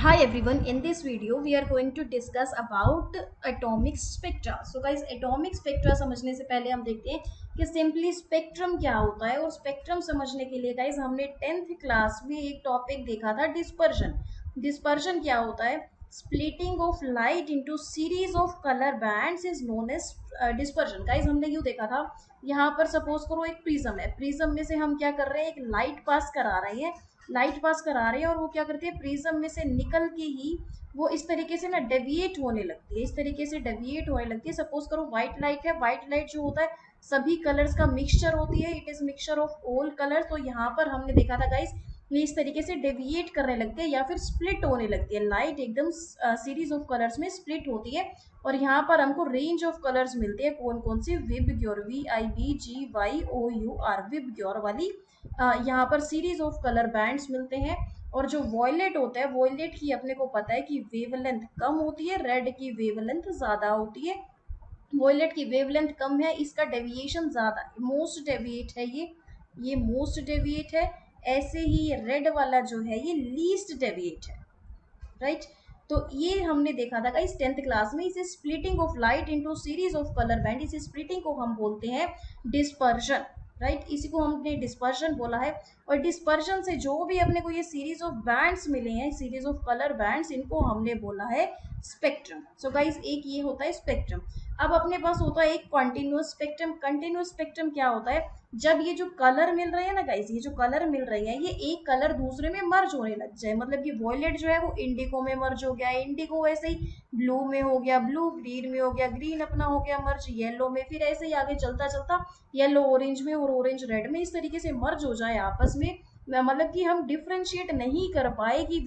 Hi everyone, in this video we are going to discuss about atomic spectra. So guys, atomic spectra समझने से पहले हम देखते हैं कि सिंपली स्पेक्ट्रम क्या होता है। और स्पेक्ट्रम समझने के लिए गाइज हमने 10th क्लास में एक टॉपिक देखा था, डिस्पर्शन। डिस्पर्शन क्या होता है? Splitting of light into series of colour bands is known as dispersion. Guys हमने यूँ देखा था, यहाँ पर सपोज करो एक प्रिज्म है, प्रिज्म में से हम क्या कर रहे हैं, एक लाइट पास करा रहे हैं, लाइट पास करा रहे हैं और वो क्या करती है, प्रिज्म में से निकल के ही वो इस तरीके से ना डेविएट होने लगती है, इस तरीके से डेविएट होने लगती है। सपोज करो व्हाइट लाइट है, व्हाइट लाइट जो होता है सभी कलर्स का मिक्सचर होती है, it is mixture of all colour. तो यहाँ पर हमने देखा था गाइस, ये इस तरीके से डेविएट करने लगती है या फिर स्प्लिट होने लगती है, लाइट एकदम सीरीज ऑफ कलर्स में स्प्लिट होती है। और यहाँ पर हमको रेंज ऑफ कलर्स मिलते हैं, कौन कौन से? विबग्योर, VIBGYOUR, विबग्योर वाली यहाँ पर सीरीज ऑफ कलर बैंड्स मिलते हैं। और जो वॉयलेट होता है, वॉयलेट की अपने को पता है कि वेवलेंथ कम होती है, रेड की वेवलेंथ ज्यादा होती है। वॉयलेट की वेवलेंथ कम है, इसका डेविएशन ज्यादा है, मोस्ट डेविएट है ये मोस्ट डेविएट है। ऐसे ही रेड वाला जो है ये लीस्ट डेविएट है, राइट। तो ये हमने देखा था गाइस 10th क्लास में। इसे splitting of light into series of colour band, इस स्प्लिटिंग को हम बोलते हैं डिस्पर्शन, राइट। इसी को हमने डिस्पर्शन बोला है। और डिस्पर्शन से जो भी अपने को ये सीरीज ऑफ बैंड्स मिले हैं, सीरीज ऑफ कलर बैंड्स, इनको हमने बोला है स्पेक्ट्रम। सो गाइस एक ये होता है स्पेक्ट्रम। अब अपने पास होता है एक कंटिन्यूअस स्पेक्ट्रम। कंटिन्यूअस स्पेक्ट्रम क्या होता है? जब ये जो कलर मिल रहे हैं ना गाइस, ये जो कलर मिल रही है, ये एक कलर दूसरे में मर्ज होने लग जाए, मतलब कि वॉयलेट जो है वो इंडिगो में मर्ज हो गया, इंडिगो वैसे ही ब्लू में हो गया, ब्लू ग्रीन में हो गया, ग्रीन अपना हो गया मर्ज येलो में, फिर ऐसे ही आगे चलता चलता येलो ऑरेंज में और ऑरेंज रेड में, इस तरीके से मर्ज हो जाए आपस में। मतलब कि हम डिफ्रेंशिएट नहीं कर पाए कि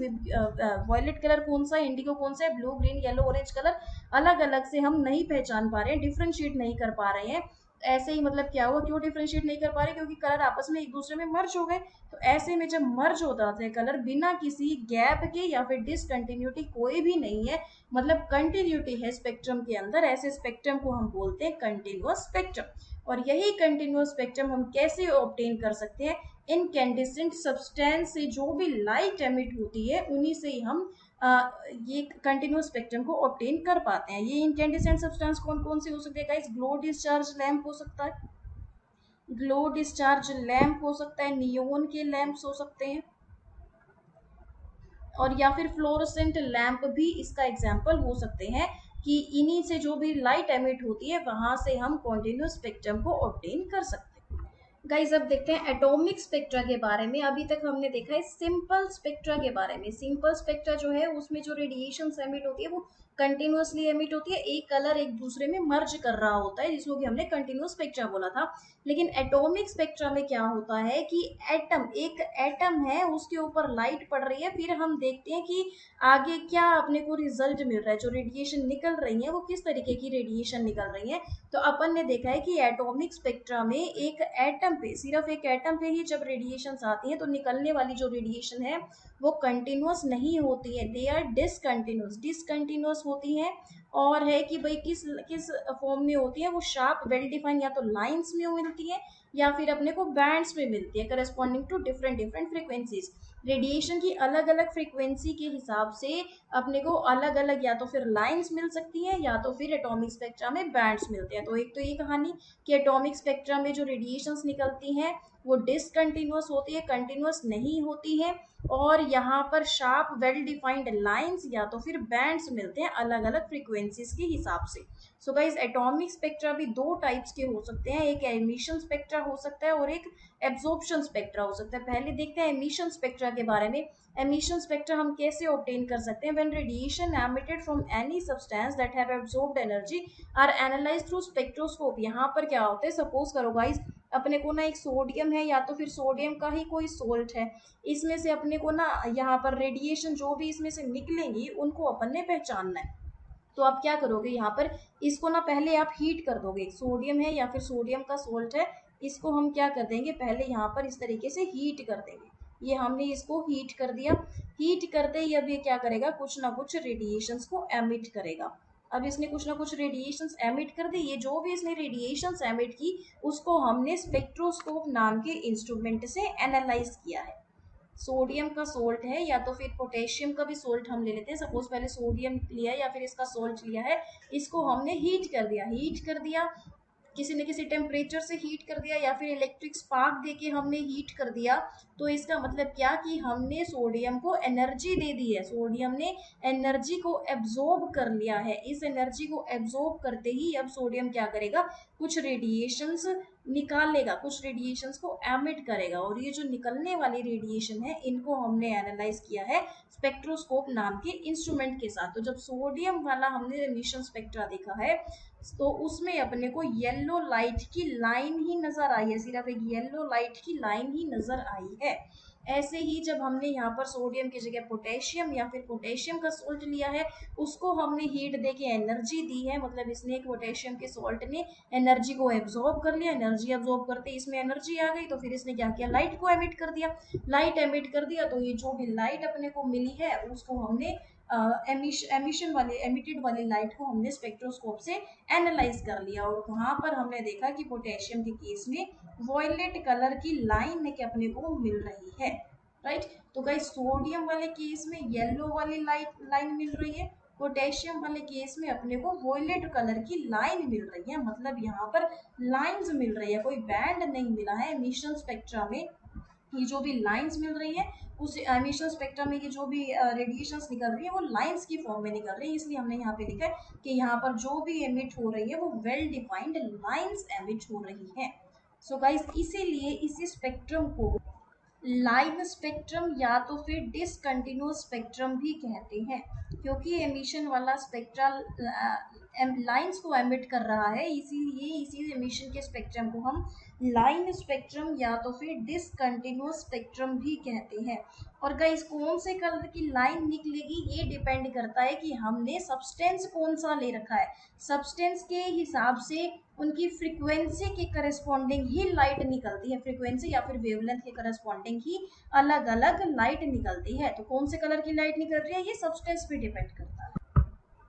वॉयलेट कलर कौन सा है, इंडिगो कौन सा है, blue green yellow orange colour अलग अलग से हम नहीं पहचान पा रहे हैं, डिफ्रेंशिएट नहीं कर पा रहे हैं। ऐसे ही मतलब क्या हुआ, क्यों डिफ्रेंशिएट नहीं कर पा रहे? क्योंकि कलर आपस में एक दूसरे में मर्ज हो गए। तो ऐसे में जब मर्ज होता है कलर बिना किसी गैप के या फिर डिसकंटिन्यूटी कोई भी नहीं है, मतलब कंटिन्यूटी है स्पेक्ट्रम के अंदर, ऐसे स्पेक्ट्रम को हम बोलते हैं कंटिन्यूअस स्पेक्ट्रम। और यही कंटिन्यूअस स्पेक्ट्रम हम कैसे ऑब्टेन कर सकते हैं? इनकैंडिसेंट सब्सटेंस से जो भी लाइट एमिट होती है उन्हीं से ही हम ये कंटिन्यूअस स्पेक्ट्रम को ऑब्टेन कर पाते हैं। ये इनकैंडिसेंट सब्सटेंस कौन कौन से हो सकते हैं गाइस? ग्लो डिस्चार्ज लैंप हो सकता है, ग्लो डिस्चार्ज लैंप हो सकता है, नियोन के लैंप्स हो सकते हैं, और या फिर फ्लोरोसेंट लैंप भी इसका एग्जाम्पल हो सकते हैं, कि इन्हीं से जो भी लाइट एमिट होती है वहां से हम कॉन्टिन्यूस स्पेक्ट्रम को ऑब्टेन कर सकते हैं। गाइज अब देखते हैं एटॉमिक स्पेक्ट्रा के बारे में। अभी तक हमने देखा है सिंपल स्पेक्ट्रा के बारे में। सिंपल स्पेक्ट्रा जो है उसमें जो रेडिएशन एमिट होती है वो कंटिन्यूअसली एमिट होती है, एक कलर एक दूसरे में मर्ज कर रहा होता है, जिसको कि हमने कंटिन्यूअस स्पेक्ट्रा बोला था। लेकिन एटॉमिक स्पेक्ट्रा में क्या होता है कि एटम, एक एटम है उसके ऊपर लाइट पड़ रही है, फिर हम देखते हैं कि आगे क्या अपने को रिजल्ट मिल रहा है, जो रेडिएशन निकल रही है वो किस तरीके की रेडिएशन निकल रही है। तो अपन ने देखा है कि एटॉमिक स्पेक्ट्रा में एक एटम पे, सिर्फ एक एटम पे ही जब रेडिएशन आती है तो निकलने वाली जो रेडिएशन है वो कंटिन्यूअस नहीं होती है, दे आर डिसकंटिन्यूअस, डिसकंटिन्यूअस होती हैं। और है कि भाई किस किस फॉर्म में होती है वो? शार्प वेल डिफाइन, या तो लाइंस में मिलती है या फिर अपने को बैंड्स में मिलती है, corresponding to different different frequencies. Radiation की अलग अलग फ्रीक्वेंसी के हिसाब से अपने को अलग अलग या तो फिर लाइंस मिल सकती हैं या तो फिर एटॉमिक स्पेक्ट्रा में बैंड्स मिलते हैं। तो एक तो ये कहानी कि एटॉमिक स्पेक्ट्रा में जो रेडिएशंस निकलती हैं वो डिसकंटिन्यूअस होती है, कंटिन्यूअस नहीं होती है। और यहाँ पर शार्प वेल डिफाइंड लाइंस या तो फिर बैंड्स मिलते हैं अलग अलग फ्रीक्वेंसीज के हिसाब से। सो गाइस एटॉमिक स्पेक्ट्रा भी दो टाइप्स के हो सकते हैं, एक एमिशन स्पेक्ट्रा हो सकता है और एक एब्जॉर्प्शन स्पेक्ट्रा हो सकता है। पहले देखते हैं एमिशन स्पेक्ट्रा के बारे में। एमिशन स्पेक्ट्रा हम कैसे ऑब्टेन कर सकते हैं? When radiation emitted from any substance that have absorbed energy are analysed through spectroscope. यहाँ पर क्या होता है, सपोज करो गाइस अपने को ना एक सोडियम है या तो फिर सोडियम का ही कोई सोल्ट है, इसमें से अपने को ना यहाँ पर रेडिएशन जो भी इसमें से निकलेंगी उनको अपन ने पहचानना है। तो आप क्या करोगे, यहाँ पर इसको ना पहले आप हीट कर दोगे, सोडियम है या फिर सोडियम का सोल्ट है, इसको हम क्या कर देंगे, पहले यहाँ पर इस तरीके से हीट कर देंगे। ये हमने इसको हीट कर दिया, हीट करते ही अब ये क्या करेगा, कुछ ना कुछ रेडिएशंस को एमिट करेगा। अब इसने कुछ ना कुछ रेडिएशंस एमिट कर दी, ये जो भी इसने रेडिएशंस एमिट की उसको हमने स्पेक्ट्रोस्कोप नाम के इंस्ट्रूमेंट से एनालाइज किया है। सोडियम का सोल्ट है या तो फिर पोटेशियम का भी सोल्ट हम ले लेते हैं। सपोज पहले सोडियम लिया है या फिर इसका सोल्ट लिया है, इसको हमने हीट कर दिया किसी न किसी टेम्परेचर से हीट कर दिया या फिर इलेक्ट्रिक स्पार्क देके हमने हीट कर दिया। तो इसका मतलब क्या कि हमने सोडियम को एनर्जी दे दी है, सोडियम ने एनर्जी को एब्जॉर्ब कर लिया है। इस एनर्जी को एब्जॉर्ब करते ही अब सोडियम क्या करेगा, कुछ रेडिएशंस निकालेगा, कुछ रेडिएशंस को एमिट करेगा, और ये जो निकलने वाली रेडिएशन है इनको हमने एनालाइज किया है स्पेक्ट्रोस्कोप नाम के इंस्ट्रूमेंट के साथ। तो जब सोडियम वाला हमने एमिशन स्पेक्ट्रा देखा है तो उसमें अपने को येलो लाइट की लाइन ही नजर आई है, सिर्फ एक येलो लाइट की लाइन ही नजर आई है। ऐसे ही जब हमने यहाँ पर सोडियम की जगह पोटेशियम या फिर पोटेशियम का सोल्ट लिया है, उसको हमने हीट देके एनर्जी दी है, मतलब इसने एक पोटेशियम के सोल्ट ने एनर्जी को एब्जॉर्ब कर लिया, एनर्जी एब्जॉर्ब करते इसमें एनर्जी आ गई, तो फिर इसने क्या किया, लाइट को एमिट कर दिया। लाइट एमिट कर दिया तो ये जो भी लाइट अपने को मिली है उसको हमने एमिशन वाले एमिटेड वाली लाइट को हमने स्पेक्ट्रोस्कोप से एनालाइज कर लिया, और वहां पर हमने देखा कि पोटेशियम के केस में वॉयलेट कलर की लाइन के अपने को मिल रही है, राइट। तो गाइस सोडियम वाले केस में येलो वाली लाइन मिल रही है, पोटेशियम वाले केस में अपने को वॉयलेट कलर की लाइन मिल रही है, मतलब यहाँ पर लाइंस मिल रही है, कोई बैंड नहीं मिला है एमिशन स्पेक्ट्रा में। ये जो भी लाइंस मिल रही है उस एमिशन स्पेक्ट्रा में ये जो भी रेडिएशंस निकल रही है वो लाइंस की फॉर्म में निकल रही है, इसलिए हमने यहाँ पे लिखा है कि यहाँ पर जो भी एमिट हो रही है वो वेल डिफाइंड लाइंस एमिट हो रही है। सो गाइस इसीलिए इसी स्पेक्ट्रम को लाइन स्पेक्ट्रम या तो फिर डिसकंटिन्यूअस स्पेक्ट्रम भी कहते हैं, क्योंकि एमिशन वाला स्पेक्ट्रल लाइंस को एमिट कर रहा है, इसीलिए इसी एमिशन के स्पेक्ट्रम को हम लाइन स्पेक्ट्रम या तो फिर डिसकंटिन्यूअस स्पेक्ट्रम भी कहते हैं। और गाइस कौन से कलर की लाइन निकलेगी ये डिपेंड करता है कि हमने सब्सटेंस कौन सा ले रखा है, सब्सटेंस के हिसाब से उनकी फ्रीक्वेंसी के करस्पॉन्डिंग ही लाइट निकलती है, फ्रीक्वेंसी या फिर वेवलेंथ के करस्पॉन्डिंग ही अलग अलग लाइट निकलती है। तो कौन से कलर की लाइट निकल रही है ये सब्सटेंस पे डिपेंड करता है।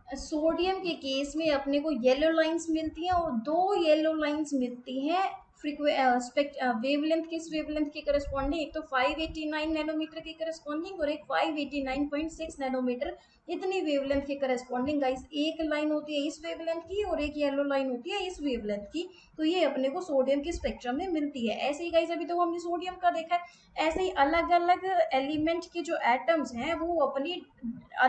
सोडियम के केस में अपने को येलो लाइंस मिलती हैं और दो येलो लाइंस मिलती हैं वेवलेंथ किस वेवलेंथ के करस्पॉन्डिंग, एक तो 589 नैनोमीटर के करस्पॉन्डिंग और एक 589.6 नैनोमीटर, इतनी वेवलेंथ के करस्पॉन्डिंग गाइस एक लाइन होती है इस वेवलेंथ की और एक येलो लाइन होती है इस वेवलेंथ की। तो ये अपने को सोडियम के स्पेक्ट्रम में मिलती है। ऐसे ही गाइस अभी तो हमने सोडियम का देखा है, ऐसे ही अलग अलग एलिमेंट के जो एटम्स हैं वो अपनी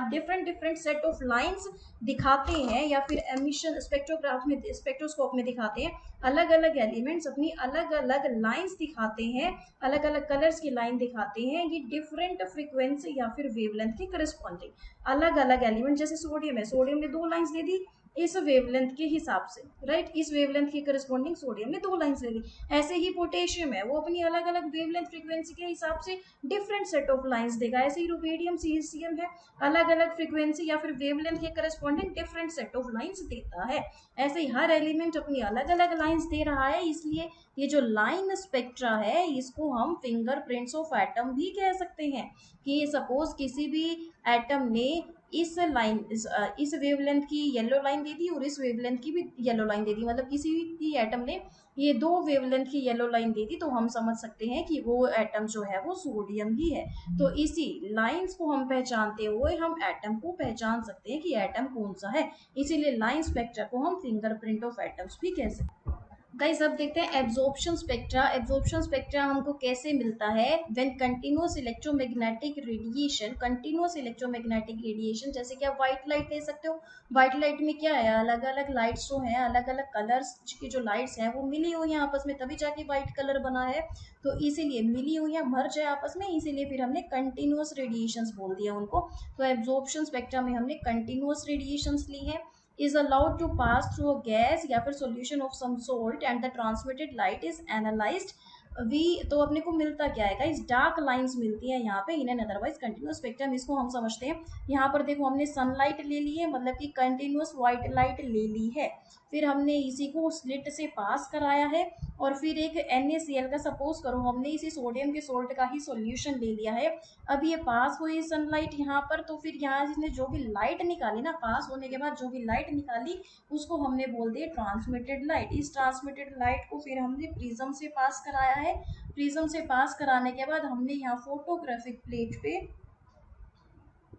different different set of lines दिखाते हैं, या फिर एमिशन स्पेक्ट्रोग्राफ में स्पेक्ट्रोस्कोप में दिखाते हैं, अलग अलग एलिमेंट्स अपनी अलग अलग लाइंस दिखाते हैं, अलग अलग कलर्स की लाइन दिखाते हैं, ये डिफरेंट फ्रीक्वेंसी या फिर वेवलेंथ के करस्पॉन्डिंग अलग अलग एलिमेंट। जैसे सोडियम है, सोडियम ने दो लाइंस दे दी इस वेवलेंथ के हिसाब से, राइट, इस वेवलेंथ के करस्पॉन्डिंग सोडियम ने दो लाइंस ले ली। ऐसे ही पोटेशियम है, वो अपनी अलग अलग वेवलेंथ फ्रीक्वेंसी के हिसाब से डिफरेंट सेट ऑफ लाइंस देगा। ऐसे ही रुबेडियम सीज़ियम है, अलग अलग फ्रीक्वेंसी या फिर वेवलेंथ के corresponding different set of lines देता है। ऐसे ही हर एलिमेंट अपनी अलग अलग लाइंस दे रहा है, इसलिए ये जो लाइन स्पेक्ट्रा है इसको हम फिंगरप्रिंट्स ऑफ एटम भी कह सकते हैं। कि सपोज किसी भी एटम ने इस वेवलेंथ की येलो लाइन दे दी और इस वेवलेंथ की भी येलो लाइन दे दी, मतलब किसी भी एटम ने ये दो वेवलेंथ की येलो लाइन दे दी, तो हम समझ सकते हैं कि वो एटम जो है वो सोडियम ही है। तो इसी लाइंस को हम पहचानते हुए हम एटम को पहचान सकते हैं कि एटम कौन सा है, इसीलिए लाइन स्पेक्ट्रा को हम फिंगरप्रिंट ऑफ एटम्स भी कह सकते हैं। गाइस अब देखते हैं एब्जॉर्प्शन स्पेक्ट्रा। एब्जॉर्प्शन स्पेक्ट्रा हमको कैसे मिलता है, when continuous electromagnetic radiation, continuous electromagnetic radiation, जैसे कि आप व्हाइट लाइट ले सकते हो, व्हाइट लाइट में क्या है, अलग अलग लाइट्स जो है, अलग अलग कलर्स की जो लाइट्स हैं वो मिली हुई हैं आपस में, तभी जाके व्हाइट कलर बना है। तो इसीलिए मिली हुई है, मर्ज है आपस में, इसीलिए फिर हमने कंटिन्यूअस रेडिएशंस बोल दिया उनको। तो एब्जॉर्प्शन स्पेक्ट्रा में हमने कंटिन्यूअस रेडिएशंस ली है, is allowed to pass through a gas या फिर solution of some salt and the transmitted light is analyzed। वी तो अपने को मिलता क्या है गाइस, डार्क लाइंस मिलती है यहाँ पे in an otherwise continuous spectrum, इसको हम समझते हैं। यहाँ पर देखो हमने सनलाइट ले ली है, मतलब कि कंटिन्यूअस व्हाइट लाइट ले ली है, फिर हमने इसी को स्लिट से पास कराया है और फिर एक NaCl का, सपोज करो हमने इसी सोडियम के सोल्ट का ही सॉल्यूशन ले लिया है, अब ये पास हुई सनलाइट यहाँ पर, तो फिर यहाँ जिसने जो भी लाइट निकाली ना, पास होने के बाद जो भी लाइट निकाली उसको हमने बोल दिया ट्रांसमिटेड लाइट। इस ट्रांसमिटेड लाइट को फिर हमने प्रिज्म से पास कराया है, प्रिज्म से पास कराने के बाद हमने यहाँ फोटोग्राफिक प्लेट पे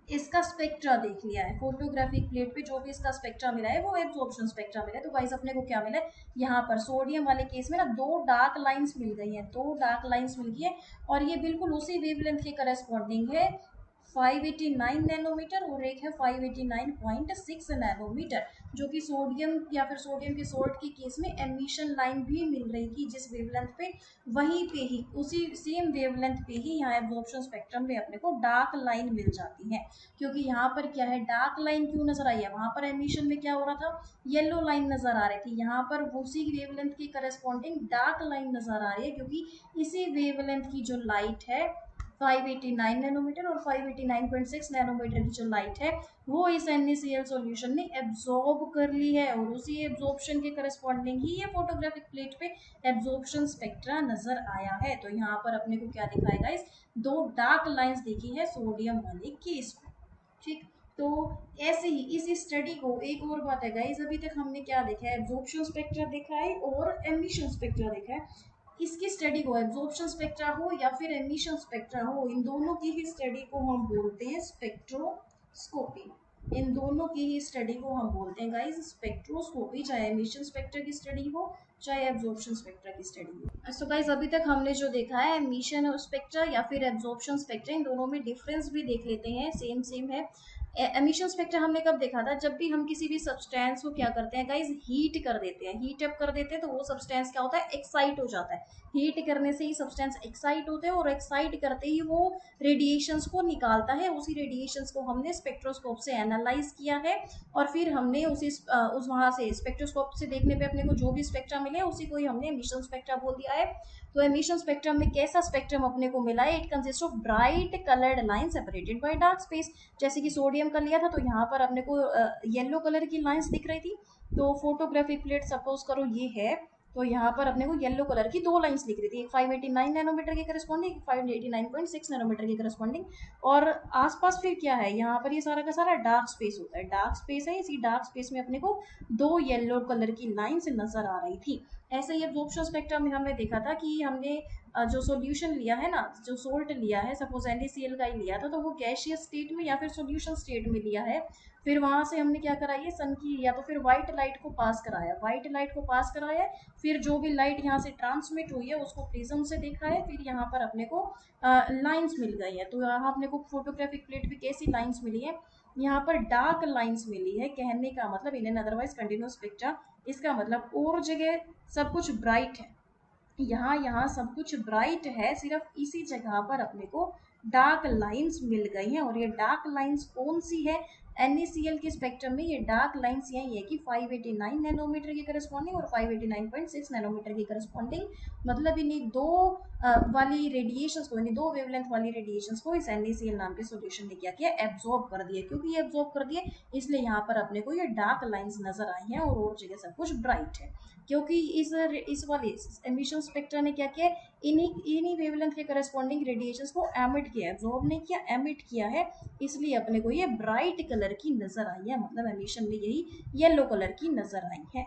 इसका स्पेक्ट्रा देख लिया है। फोटोग्राफिक प्लेट पे जो भी इसका स्पेक्ट्रा मिला है वो एब्जॉर्प्शन स्पेक्ट्रा मिला है। तो गाइस अपने को क्या मिला है, यहाँ पर सोडियम वाले केस में ना 2 डार्क लाइंस मिल गई हैं, 2 डार्क लाइंस मिल गई है, और ये बिल्कुल उसी वेवलेंथ के करस्पॉन्डिंग है, 589 नैनोमीटर, और एक है 589.6 नैनोमीटर, जो कि सोडियम या फिर सोडियम के सोल्ट के केस में एमिशन लाइन भी मिल रही थी जिस वेवलेंथ पे, वहीं पे ही उसी सेम वेवलेंथ पे ही यहाँ एब्जॉर्प्शन स्पेक्ट्रम में अपने को डार्क लाइन मिल जाती है। क्योंकि यहाँ पर क्या है, डार्क लाइन क्यों नजर आई है, वहां पर एमिशन में क्या हो रहा था, येलो लाइन नजर आ रही थी, यहाँ पर उसी वेवलेंथ के करस्पॉन्डिंग डार्क लाइन नजर आ रही है, क्योंकि इसी वेवलेंथ की जो लाइट है 589 नैनोमीटर और 589.6 नैनोमीटर की जो लाइट है वो इस NaCl सॉल्यूशन ने एब्जॉर्ब कर ली है, और उसी एब्जॉर्प्शन के करस्पॉन्डिंग ही ये फोटोग्राफिक प्लेट पे एब्जॉर्प्शन स्पेक्ट्रा नजर आया है। तो यहाँ पर अपने को क्या दिखाएगा, इस 2 डार्क लाइंस दिखी है सोडियम वाले केस में। ठीक, तो ऐसे ही इस स्टडी को, एक और बात है गाइस, अभी तक हमने क्या देखा है, एब्जॉर्प्शन स्पेक्ट्रा देखा है और एमिशन स्पेक्ट्रा देखा है। इसकी स्टडी को, एब्जॉर्प्शन स्पेक्ट्रा हो या फिर एमिशन स्पेक्ट्रा हो, इन दोनों की ही स्टडी को हम बोलते हैं स्पेक्ट्रोस्कोपी। इन दोनों की ही स्टडी को हम बोलते हैं गाइस स्पेक्ट्रोस्कोपी, चाहे एमिशन स्पेक्ट्रा की स्टडी हो चाहे एब्जॉर्प्शन स्पेक्ट्रा की स्टडी हो। सो गाइस अभी तक हमने जो देखा है एमिशन स्पेक्ट्रा या फिर एब्जॉर्प्शन स्पेक्ट्रा, इन दोनों में डिफरेंस भी देख लेते हैं, सेम सेम है। एमिशन स्पेक्ट्रा हमने कब देखा था, जब भी हम किसी भी सब्सटेंस को क्या करते हैं गाइस, हीट कर देते हैं, हीट अप कर देते हैं, तो वो सब्सटेंस क्या होता है, एक्साइट हो जाता है। हीट करने से ही सब्सटेंस एक्साइट होते हैं, और एक्साइट करते ही वो रेडिएशंस को निकालता है, उसी रेडिएशंस को हमने स्पेक्ट्रोस्कोप से एनालाइज किया है, और फिर हमने उस वहां से स्पेक्ट्रोस्कोप से देखने पे अपने को जो भी स्पेक्ट्रा मिले उसी को ही हमने एमिशन स्पेक्ट्रा बोल दिया है। तो एमिशन स्पेक्ट्रम में कैसा स्पेक्ट्रम अपने को मिला है, it consist of bright coloured line separated by dark space. जैसे कि सोडियम का लिया था तो यहाँ पर अपने को येलो कलर की लाइंस दिख रही थी, तो फोटोग्राफिक प्लेट सपोज करो ये है, तो यहाँ पर अपने को येलो कलर की 2 लाइंस दिख रही थी, एक 589 नैनोमीटर के करस्पॉन्डिंग, 589.6 नैनोमीटर के करस्पॉन्डिंग, और आसपास फिर क्या है, यहाँ पर ये सारा का सारा डार्क स्पेस होता है, डार्क स्पेस है, इसी डार्क स्पेस में अपने को 2 येलो कलर की लाइंस नजर आ रही थी। ऐसे ही एब्जॉर्प्शन स्पेक्ट्रम में हमने देखा था कि हमने जो सॉल्यूशन लिया है ना, जो सोल्ट लिया है, सपोज NaCl का ही लिया था, तो वो गैशियस स्टेट में या फिर सॉल्यूशन स्टेट में लिया है, फिर वहां से हमने क्या कराई है, सन की या तो फिर व्हाइट लाइट को पास कराया, व्हाइट लाइट को पास कराया, फिर जो भी लाइट यहाँ से ट्रांसमिट हुई है उसको प्रिज्म से देखा है, फिर यहाँ पर अपने को लाइंस मिल गई है। तो यहाँ अपने को फोटोग्राफिक प्लेट पे कैसी लाइंस मिली है, यहाँ पर डार्क लाइंस मिली है, कहने का मतलब in an otherwise continuous spectra, इसका मतलब और जगह सब कुछ ब्राइट है, यहाँ यहाँ सब कुछ ब्राइट है, सिर्फ इसी जगह पर अपने को डार्क लाइंस मिल गई हैं। और ये डार्क लाइंस कौन सी है, NaCl के स्पेक्ट्रम में ये डार्क लाइंस यही है कि 589 नैनोमीटर के करस्पॉन्डिंग और 589.6 नैनोमीटर के करस्पॉन्डिंग, मतलब इन्हीं दो वाली रेडिएशंस को, इन्हीं 2 वेवलेंथ वाली रेडिएशंस को इस NaCl नाम के सॉल्यूशन ने क्या किया, एब्जॉर्ब कर दिया। क्योंकि ये एब्जॉर्ब कर दिए इसलिए यहाँ पर अपने को ये डार्क लाइंस नजर आई हैं, और जगह सब कुछ ब्राइट है, क्योंकि इस वाले एमिशन स्पेक्ट्रा ने क्या किया, इन्हीं वेवलेंथ के करस्पॉन्डिंग रेडिएशंस को एमिट किया, एब्जॉर्ब नहीं किया, एमिट किया है, इसलिए अपने को ये ब्राइट कलर की नजर आई है, मतलब एमिशन में यही येलो कलर की नजर आई है।